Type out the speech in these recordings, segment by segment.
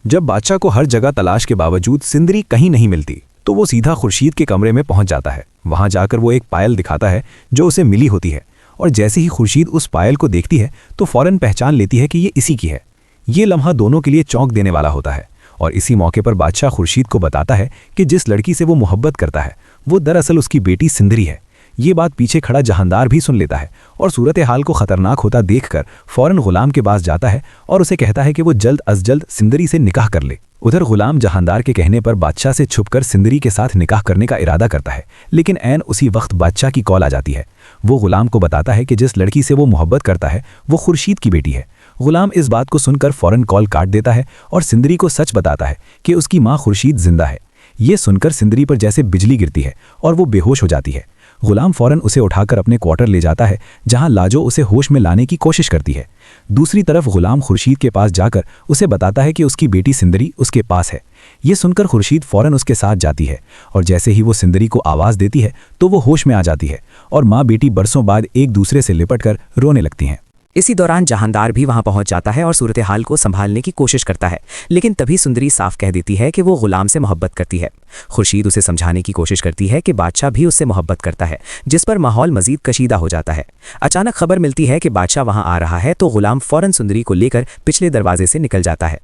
जब बादशाह को हर जगह तलाश के बावजूद सिंदरी कहीं नहीं मिलती तो वो सीधा खुर्शीद के कमरे में पहुंच जाता है। वहां जाकर वो एक पायल दिखाता है जो उसे मिली होती है, और जैसे ही खुर्शीद उस पायल को देखती है तो फौरन पहचान लेती है कि ये इसी की है। ये लम्हा दोनों के लिए चौंक देने वाला होता है, और इसी मौके पर बादशाह खुर्शीद को बताता है कि जिस लड़की से वो मोहब्बत करता है वो दरअसल उसकी बेटी सिंदरी है। ये बात पीछे खड़ा जहांदार भी सुन लेता है और सूरत हाल को खतरनाक होता देखकर फौरन गुलाम के पास जाता है और उसे कहता है कि वो जल्द अज जल्द सिंदरी से निकाह कर ले। उधर गुलाम जहांदार के कहने पर बादशाह से छुपकर सिंदरी के साथ निकाह करने का इरादा करता है, लेकिन ऐन उसी वक्त बादशाह की कॉल आ जाती है। वो गुलाम को बताता है कि जिस लड़की से वो मोहब्बत करता है वो खुर्शीद की बेटी है। गुलाम इस बात को सुनकर फौरन कॉल काट देता है और सिंदरी को सच बताता है कि उसकी माँ खुर्शीद जिंदा है। ये सुनकर सिंदरी पर जैसे बिजली गिरती है और वो बेहोश हो जाती है। गुलाम फौरन उसे उठाकर अपने क्वार्टर ले जाता है, जहां लाजो उसे होश में लाने की कोशिश करती है। दूसरी तरफ गुलाम खुर्शीद के पास जाकर उसे बताता है कि उसकी बेटी सिंदरी उसके पास है। ये सुनकर खुर्शीद फौरन उसके साथ जाती है, और जैसे ही वो सिंदरी को आवाज़ देती है तो वो होश में आ जाती है और माँ बेटी बरसों बाद एक दूसरे से लिपटकर रोने लगती हैं। इसी दौरान जहांदार भी वहां पहुंच जाता है और सूरत हाल को संभालने की कोशिश करता है, लेकिन तभी सुंदरी साफ कह देती है कि वो गुलाम से मोहब्बत करती है। खुर्शीद उसे समझाने की कोशिश करती है कि बादशाह भी उससे मोहब्बत करता है, जिस पर माहौल मजीद कशीदा हो जाता है। अचानक खबर मिलती है कि बादशाह वहां आ रहा है तो गुलाम फौरन सुंदरी को लेकर पिछले दरवाजे से निकल जाता है।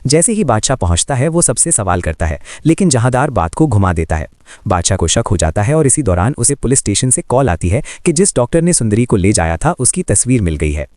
जैसे ही बादशाह पहुंचता है वो सबसे सवाल करता है, लेकिन जहांदार बात को घुमा देता है। बादशाह को शक हो जाता है और इसी दौरान उसे पुलिस स्टेशन से कॉल आती है कि जिस डॉक्टर ने सुंदरी को ले जाया था उसकी तस्वीर मिल गई है।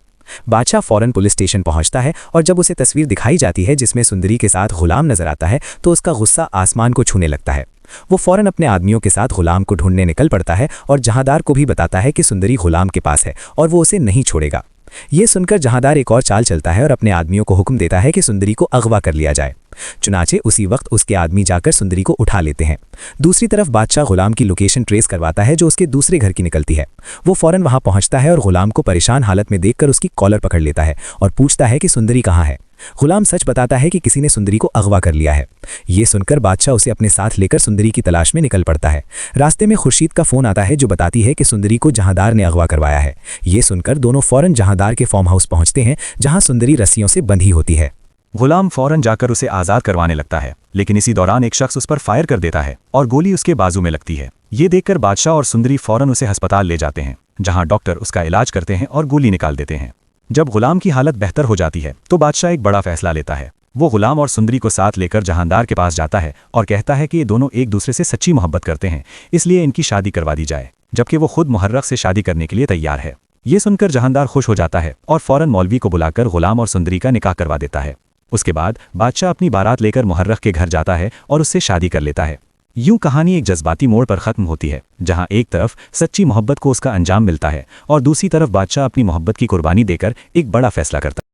बादशाह फौरन पुलिस स्टेशन पहुंचता है और जब उसे तस्वीर दिखाई जाती है जिसमें सुंदरी के साथ गुलाम नजर आता है तो उसका गुस्सा आसमान को छूने लगता है। वो फौरन अपने आदमियों के साथ गुलाम को ढूंढने निकल पड़ता है और जहांदार को भी बताता है कि सुंदरी गुलाम के पास है और वो उसे नहीं छोड़ेगा। ये सुनकर जहांदार एक और चाल चलता है और अपने आदमियों को हुक्म देता है कि सुंदरी को अगवा कर लिया जाए। चुनाचे उसी वक्त उसके आदमी जाकर सुंदरी को उठा लेते हैं। दूसरी तरफ बादशाह गुलाम की लोकेशन ट्रेस करवाता है जो उसके दूसरे घर की निकलती है। वो फौरन वहां पहुंचता है और गुलाम को परेशान हालत में देखकर उसकी कॉलर पकड़ लेता है और पूछता है कि सुंदरी कहाँ है। गुलाम सच बताता है कि किसी ने सुंदरी को अगवा कर लिया है। ये सुनकर बादशाह उसे अपने साथ लेकर सुंदरी की तलाश में निकल पड़ता है। रास्ते में खुर्शीद का फोन आता है जो बताती है कि सुंदरी को जहांदार ने अगवा करवाया है। ये सुनकर दोनों फौरन जहांदार के फार्म हाउस पहुंचते हैं जहां सुंदरी रस्सियों से बंधी होती है। गुलाम फौरन जाकर उसे आज़ाद करवाने लगता है, लेकिन इसी दौरान एक शख्स उस पर फायर कर देता है और गोली उसके बाजू में लगती है। ये देखकर बादशाह और सुंदरी फौरन उसे अस्पताल ले जाते हैं, जहां डॉक्टर उसका इलाज करते हैं और गोली निकाल देते हैं। जब गुलाम की हालत बेहतर हो जाती है तो बादशाह एक बड़ा फैसला लेता है। वो गुलाम और सुंदरी को साथ लेकर जहांदार के पास जाता है और कहता है कि ये दोनों एक दूसरे से सच्ची मोहब्बत करते हैं, इसलिए इनकी शादी करवा दी जाए, जबकि वो खुद मुहर्रक से शादी करने के लिए तैयार है। ये सुनकर जहांदार खुश हो जाता है और फौरन मौलवी को बुलाकर गुलाम और सुंदरी का निकाह करवा देता है। उसके बाद बादशाह अपनी बारात लेकर मुहर्रक के घर जाता है और उससे शादी कर लेता है। यूं कहानी एक जज्बाती मोड़ पर खत्म होती है, जहां एक तरफ सच्ची मोहब्बत को उसका अंजाम मिलता है और दूसरी तरफ बादशाह अपनी मोहब्बत की कुर्बानी देकर एक बड़ा फैसला करता है।